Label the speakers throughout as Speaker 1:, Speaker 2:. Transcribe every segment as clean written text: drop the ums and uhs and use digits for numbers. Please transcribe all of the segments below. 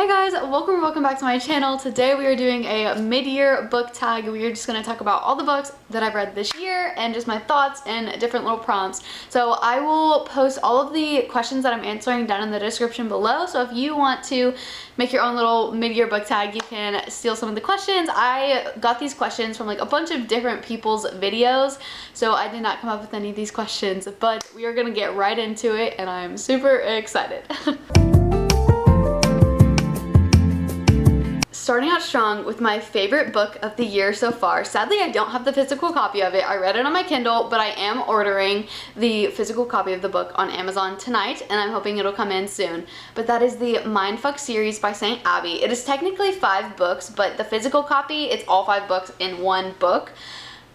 Speaker 1: Hey guys, welcome back to my channel. Today we are doing a mid-year book tag. We are just going to talk about all the books that I've read this year and just my thoughts and different little prompts. So I will post all of the questions that I'm answering down in the description below. So if you want to make your own little mid-year book tag, you can steal some of the questions. I got these questions from like a bunch of different people's videos, so I did not come up with any of these questions, but we are going to get right into it and I'm super excited. Starting out strong with my favorite book of the year so far. Sadly, I don't have the physical copy of it. I read it on my Kindle, but I am ordering the physical copy of the book on Amazon tonight, and I'm hoping it'll come in soon. But that is the Mindfuck series by St. Abby. It is technically 5 books, but the physical copy, it's all 5 books in one book.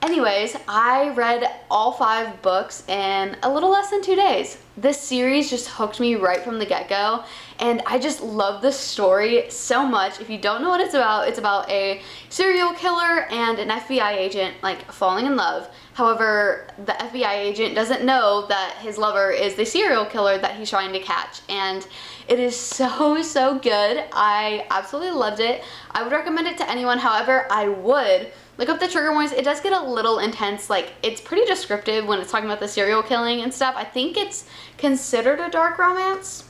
Speaker 1: Anyways, I read all 5 books in a little less than 2 days. This series just hooked me right from the get-go, and I just love the story so much. If you don't know what it's about a serial killer and an FBI agent like falling in love. However, the FBI agent doesn't know that his lover is the serial killer that he's trying to catch, and it is so good. I absolutely loved it. I would recommend it to anyone. However, I would look up the trigger warnings. It does get a little intense. Like, it's pretty descriptive when it's talking about the serial killing and stuff. I think it's considered a dark romance.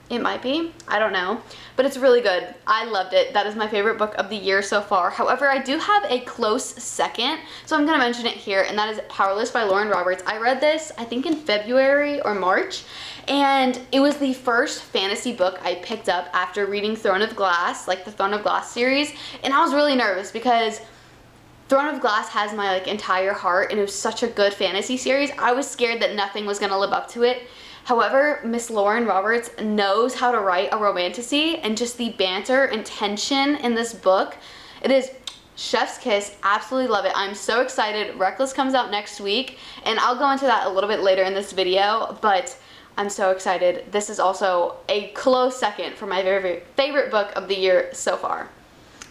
Speaker 1: It might be. I don't know. But it's really good. I loved it. That is my favorite book of the year so far. However, I do have a close second, so I'm going to mention it here, and that is Powerless by Lauren Roberts. I read this, I think, in February or March, and it was the first fantasy book I picked up after reading Throne of Glass, like the Throne of Glass series, and I was really nervous because Throne of Glass has my like entire heart, and it was such a good fantasy series. I was scared that nothing was going to live up to it. However, Miss Lauren Roberts knows how to write a romantasy, and just the banter and tension in this book, it is chef's kiss. Absolutely love it. I'm so excited. Reckless comes out next week, and I'll go into that a little bit later in this video, but I'm so excited. This is also a close second for my very favorite book of the year so far.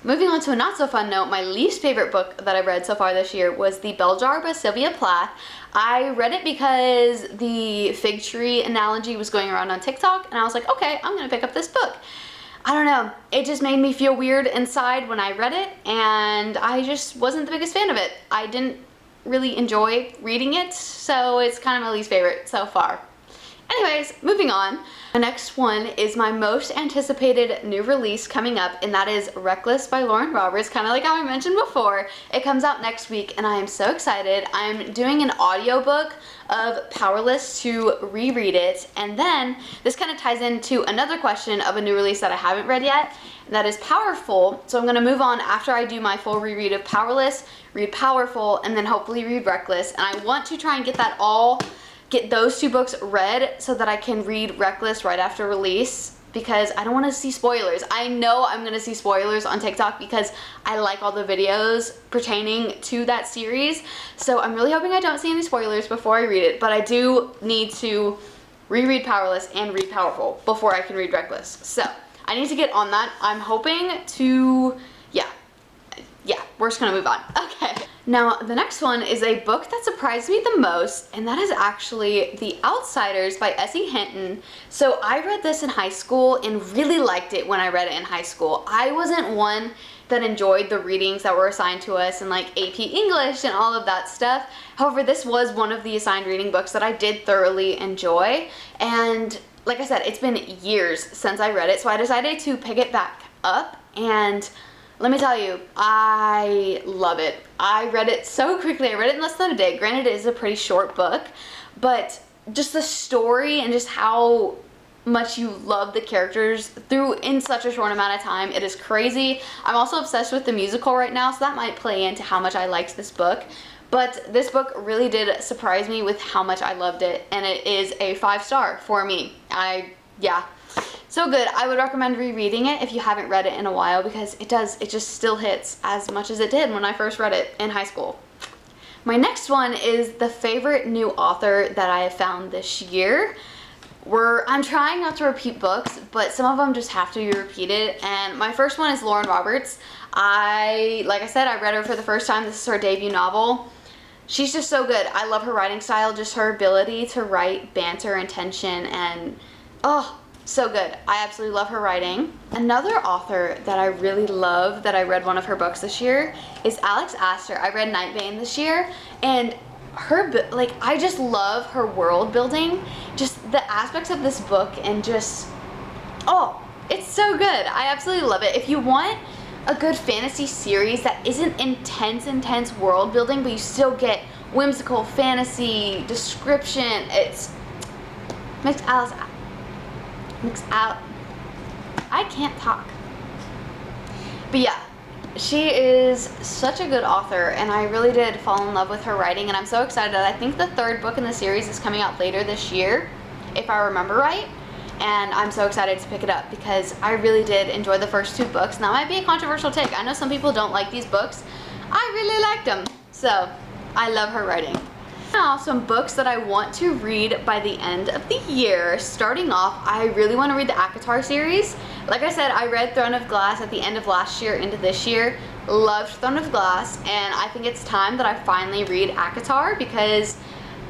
Speaker 1: Moving on to a not so fun note, my least favorite book that I've read so far this year was The Bell Jar by Sylvia Plath. I read it because the fig tree analogy was going around on TikTok, and I was like, okay, I'm gonna pick up this book. I don't know, it just made me feel weird inside when I read it, and I just wasn't the biggest fan of it. I didn't really enjoy reading it, so it's kind of my least favorite so far. Anyways, moving on. The next one is my most anticipated new release coming up, and that is Reckless by Lauren Roberts, kind of like how I mentioned before. It comes out next week, and I am so excited. I'm doing an audiobook of Powerless to reread it, and then this kind of ties into another question of a new release that I haven't read yet, and that is Powerful. So I'm going to move on after I do my full reread of Powerless, read Powerful, and then hopefully read Reckless, and I want to try and get those 2 books read so that I can read Reckless right after release, because I don't want to see spoilers. I know I'm going to see spoilers on TikTok because I like all the videos pertaining to that series, so I'm really hoping I don't see any spoilers before I read it, but I do need to reread Powerless and read Powerful before I can read Reckless, so I need to get on that. I'm hoping to, yeah, we're just going to move on. Okay. Now, the next one is a book that surprised me the most, and that is actually The Outsiders by S.E. Hinton. So I read this in high school and really liked it when I read it in high school. I wasn't one that enjoyed the readings that were assigned to us in like AP English and all of that stuff. However, this was one of the assigned reading books that I did thoroughly enjoy, and like I said, it's been years since I read it, so I decided to pick it back up, and let me tell you, I love it. I read it so quickly. I read it in less than a day. Granted, it is a pretty short book, but just the story and just how much you love the characters in such a short amount of time, it is crazy. I'm also obsessed with the musical right now, so that might play into how much I liked this book. But this book really did surprise me with how much I loved it, and it is a 5-star for me. Yeah. So good. I would recommend rereading it if you haven't read it in a while, because it just still hits as much as it did when I first read it in high school. My next one is the favorite new author that I have found this year. I'm trying not to repeat books, but some of them just have to be repeated, and my first one is Lauren Roberts. Like I said, I read her for the first time. This is her debut novel. She's just so good. I love her writing style, just her ability to write banter and tension, and oh, So good. I absolutely love her writing. Another author that I really love that I read one of her books this year is Alex Astor. I read Nightbane this year, and I just love her world building, just the aspects of this book, and just, oh, it's so good. I absolutely love it. If you want a good fantasy series that isn't intense world building, but you still get whimsical fantasy description, it's I can't talk. But yeah, she is such a good author, and I really did fall in love with her writing, and I'm so excited. I think the third book in the series is coming out later this year, if I remember right, and I'm so excited to pick it up because I really did enjoy the first 2 books. Now, that might be a controversial take. I know some people don't like these books. I really liked them, so I love her writing. Now, some books that I want to read by the end of the year. Starting off, I really want to read the ACOTAR series. Like I said, I read Throne of Glass at the end of last year into this year. Loved Throne of Glass, and I think it's time that I finally read ACOTAR because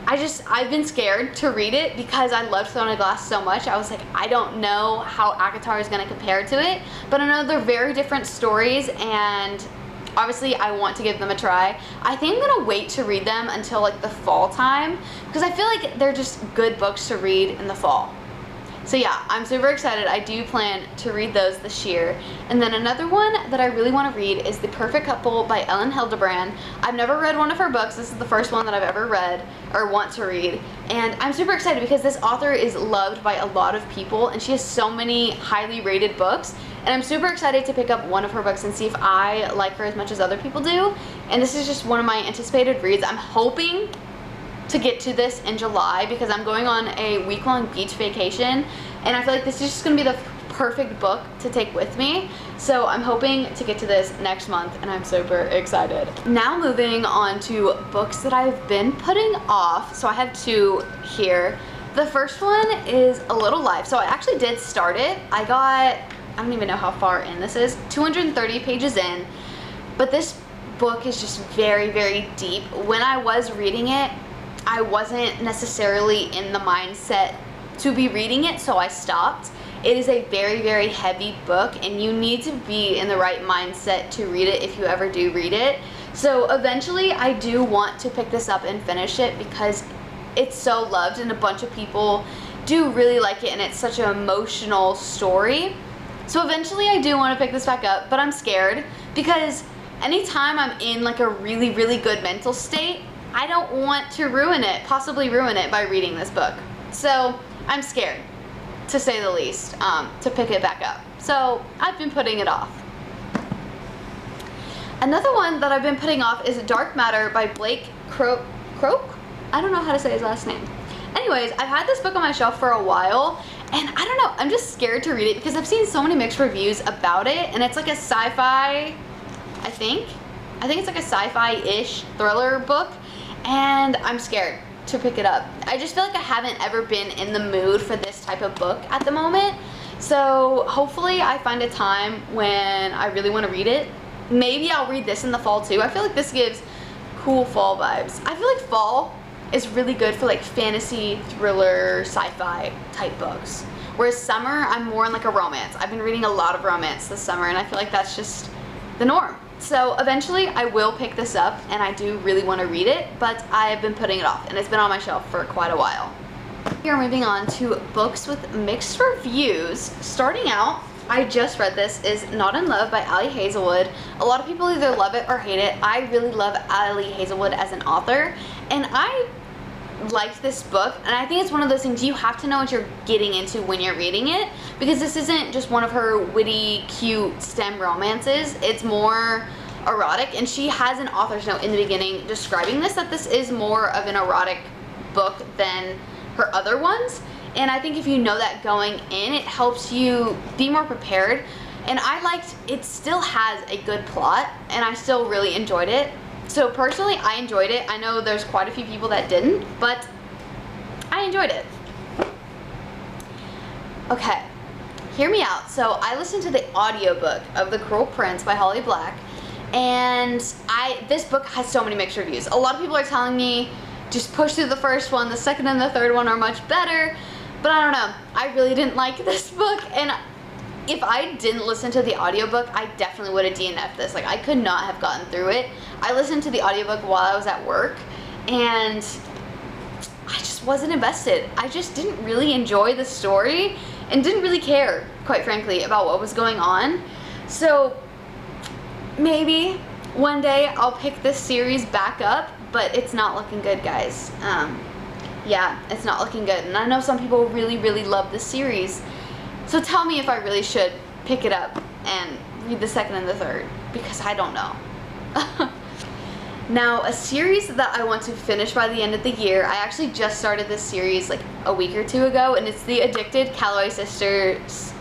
Speaker 1: I've been scared to read it because I loved Throne of Glass so much. I was like, I don't know how ACOTAR is going to compare to it, but I know they're very different stories, and obviously I want to give them a try. I think I'm gonna wait to read them until like the fall time because I feel like they're just good books to read in the fall. So yeah, I'm super excited. I do plan to read those this year. And then another one that I really want to read is The Perfect Couple by Ellen Hildebrand. I've never read one of her books. This is the first one that I've ever read or want to read. And I'm super excited because this author is loved by a lot of people, and she has so many highly rated books. And I'm super excited to pick up one of her books and see if I like her as much as other people do. And this is just one of my anticipated reads. I'm hoping to get to this in July because I'm going on a week-long beach vacation, and I feel like this is just going to be the perfect book to take with me. So I'm hoping to get to this next month, and I'm super excited. Now moving on to books that I've been putting off. So I have 2 here. The first one is A Little Life. So I actually did start it. I don't even know how far in this is, 230 pages in, but this book is just very deep. When I was reading it, I wasn't necessarily in the mindset to be reading it, so I stopped. It is a very heavy book, and you need to be in the right mindset to read it if you ever do read it. So eventually I do want to pick this up and finish it because it's so loved and a bunch of people do really like it, and it's such an emotional story. So eventually I do want to pick this back up, but I'm scared because anytime I'm in like a really good mental state, I don't want to possibly ruin it by reading this book. So I'm scared, to say the least, to pick it back up. So I've been putting it off. Another one that I've been putting off is Dark Matter by Blake Croak? I don't know how to say his last name. Anyways, I've had this book on my shelf for a while, and I don't know, I'm just scared to read it because I've seen so many mixed reviews about it, and it's like a sci-fi, I think it's like a sci-fi-ish thriller book, and I'm scared to pick it up. I just feel like I haven't ever been in the mood for this type of book at the moment, so hopefully I find a time when I really want to read it. Maybe I'll read this in the fall too. I feel like this gives cool fall vibes. I feel like fall is really good for like fantasy, thriller, sci-fi type books. Whereas summer, I'm more in like a romance. I've been reading a lot of romance this summer, and I feel like that's just the norm. So eventually I will pick this up, and I do really want to read it, but I've been putting it off, and it's been on my shelf for quite a while. We are moving on to books with mixed reviews. Starting out, I just read this, is Not in Love by Ali Hazelwood. A lot of people either love it or hate it. I really love Ali Hazelwood as an author, and I liked this book, and I think it's one of those things you have to know what you're getting into when you're reading it, because this isn't just one of her witty, cute STEM romances. It's more erotic, and she has an author's note in the beginning describing this, that this is more of an erotic book than her other ones. And I think if you know that going in, it helps you be more prepared. And I liked, it still has a good plot, and I still really enjoyed it. So personally, I enjoyed it. I know there's quite a few people that didn't, but I enjoyed it. Okay, hear me out. So I listened to the audiobook of The Cruel Prince by Holly Black, and this book has so many mixed reviews. A lot of people are telling me just push through the first one, the second and the third one are much better. But I don't know, I really didn't like this book, and if I didn't listen to the audiobook, I definitely would have DNF'd this. Like, I could not have gotten through it. I listened to the audiobook while I was at work, and I just wasn't invested. I just didn't really enjoy the story and didn't really care, quite frankly, about what was going on. So maybe one day I'll pick this series back up, but it's not looking good, guys. Yeah, it's not looking good. And I know some people really, really love this series. So tell me if I really should pick it up and read the second and the third, because I don't know. Now, a series that I want to finish by the end of the year, I actually just started this series like a week or two ago, and it's the Addicted Calloway Sisters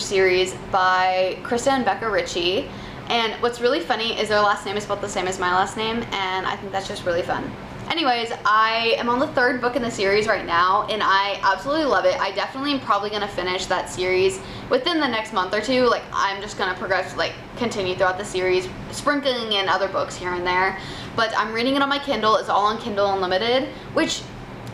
Speaker 1: series by Krista and Becca Ritchie. And what's really funny is their last name is spelled the same as my last name, and I think that's just really fun. Anyways, I am on the third book in the series right now, and I absolutely love it. I definitely am probably going to finish that series within the next month or two. Like, I'm just going to progress, like, continue throughout the series, sprinkling in other books here and there. But I'm reading it on my Kindle. It's all on Kindle Unlimited, which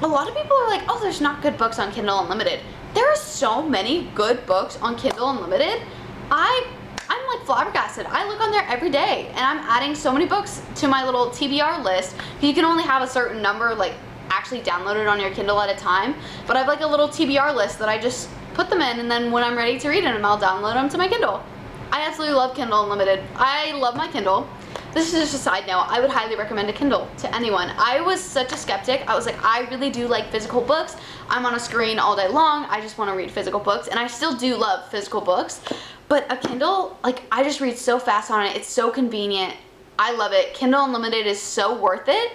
Speaker 1: a lot of people are like, oh, there's not good books on Kindle Unlimited. There are so many good books on Kindle Unlimited. I'm like flabbergasted. I look on there every day, and I'm adding so many books to my little TBR list. You can only have a certain number like actually downloaded on your Kindle at a time, but I have like a little TBR list that I just put them in, and then when I'm ready to read them, I'll download them to my Kindle. I absolutely love Kindle Unlimited. I love my Kindle. This is just a side note. I would highly recommend a Kindle to anyone. I was such a skeptic. I was like, I really do like physical books. I'm on a screen all day long. I just want to read physical books, and I still do love physical books. But a Kindle, like, I just read so fast on it. It's so convenient. I love it. Kindle Unlimited is so worth it.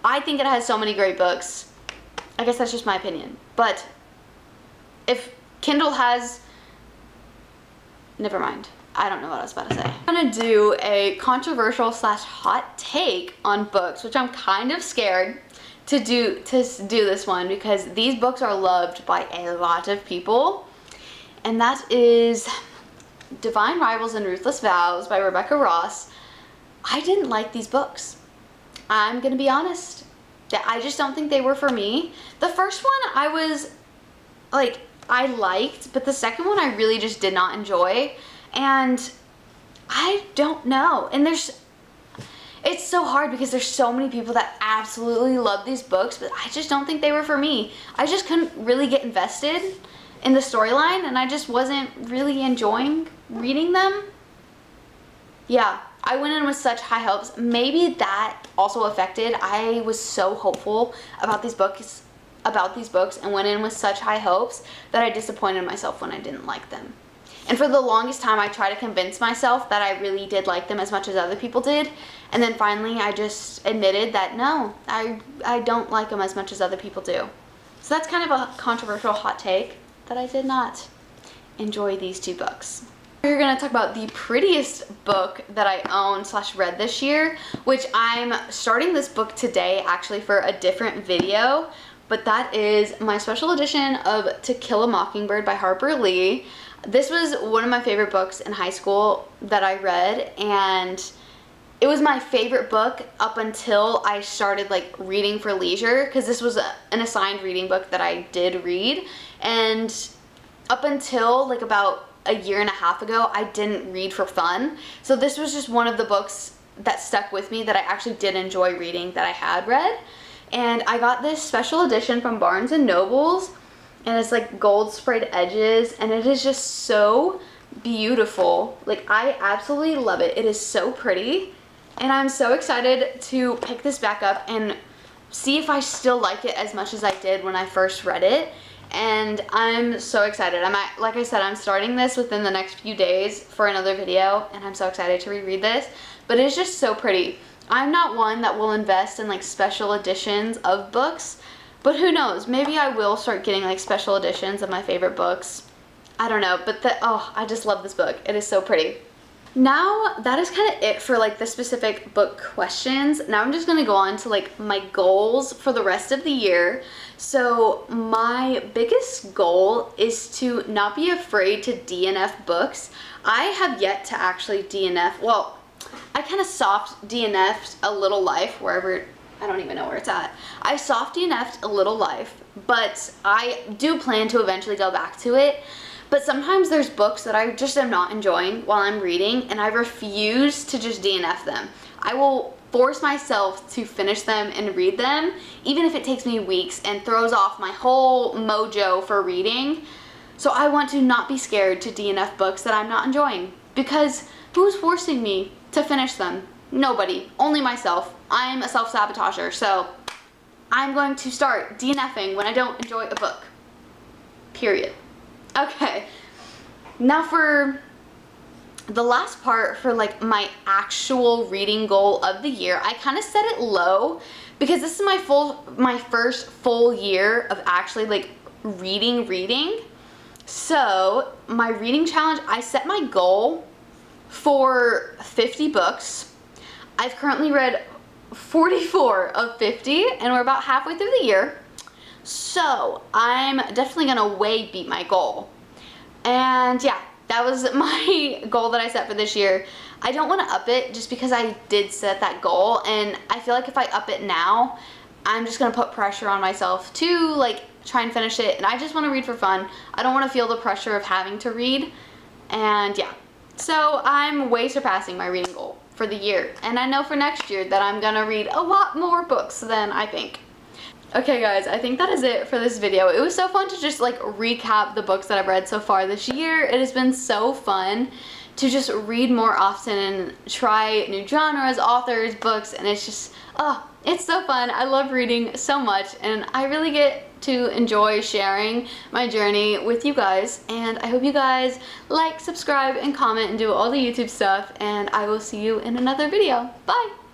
Speaker 1: I think it has so many great books. I guess that's just my opinion. But if Kindle has... Never mind. I don't know what I was about to say. I'm gonna do a controversial / hot take on books, which I'm kind of scared to do this one, because these books are loved by a lot of people. And that is Divine Rivals and Ruthless Vows by Rebecca Ross. I didn't like these books. I'm gonna be honest. I just don't think they were for me. The first one I was like, I liked, but the second one I really just did not enjoy. And I don't know. And it's so hard because there's so many people that absolutely love these books, but I just don't think they were for me. I just couldn't really get invested in the storyline, and I just wasn't really enjoying reading them. Yeah, I went in with such high hopes. Maybe that also affected. I was so hopeful about these books and went in with such high hopes that I disappointed myself when I didn't like them. And for the longest time, I tried to convince myself that I really did like them as much as other people did. And then finally, I just admitted that no, I don't like them as much as other people do. So that's kind of a controversial hot take, that I did not enjoy these two books. We're gonna talk about the prettiest book that I own / read this year, which I'm starting this book today actually for a different video. But that is my special edition of To Kill a Mockingbird by Harper Lee. This was one of my favorite books in high school that I read, and it was my favorite book up until I started like reading for leisure, because this was an assigned reading book that I did read, and up until like about a year and a half ago, I didn't read for fun. So this was just one of the books that stuck with me that I actually did enjoy reading that I had read. And I got this special edition from Barnes & Nobles, and it's like gold sprayed edges, and it is just so beautiful. Like, I absolutely love it. It is so pretty, and I'm so excited to pick this back up and see if I still like it as much as I did when I first read it. And I'm so excited. Like I said, I'm starting this within the next few days for another video, and I'm so excited to reread this. But it's just so pretty. I'm not one that will invest in like special editions of books, but who knows, maybe I will start getting like special editions of my favorite books. I don't know, but I just love this book. It is so pretty. Now that is kind of it for like the specific book questions. Now I'm just gonna go on to like my goals for the rest of the year. So my biggest goal is to not be afraid to DNF books. I have yet to actually DNF, well, I kind of soft DNF'd A Little Life, wherever I don't even know where it's at. I soft DNF'd A Little Life, but I do plan to eventually go back to it. But sometimes there's books that I just am not enjoying while I'm reading, and I refuse to just DNF them. I will force myself to finish them and read them, even if it takes me weeks and throws off my whole mojo for reading. So I want to not be scared to DNF books that I'm not enjoying, because who's forcing me to finish them? Nobody, only myself. I'm a self-sabotager, so I'm going to start DNFing when I don't enjoy a book. Period. Okay, now for the last part, for like my actual reading goal of the year, I kind of set it low because this is my first full year of actually like reading. So my reading challenge, I set my goal for 50 books. I've currently read 44 of 50, and we're about halfway through the year. So I'm definitely gonna way beat my goal. And yeah, that was my goal that I set for this year. I don't want to up it just because I did set that goal, and I feel like if I up it now, I'm just gonna put pressure on myself to like try and finish it, and I just want to read for fun. I don't want to feel the pressure of having to read. And yeah, so I'm way surpassing my reading goal for the year, and I know for next year that I'm gonna read a lot more books than I think. Okay guys, I think that is it for this video. It was so fun to just like recap the books that I've read so far this year. It has been so fun to just read more often and try new genres, authors, books, and it's just, oh, it's so fun. I love reading so much, and I really get to enjoy sharing my journey with you guys, and I hope you guys like, subscribe, and comment, and do all the YouTube stuff, and I will see you in another video. Bye!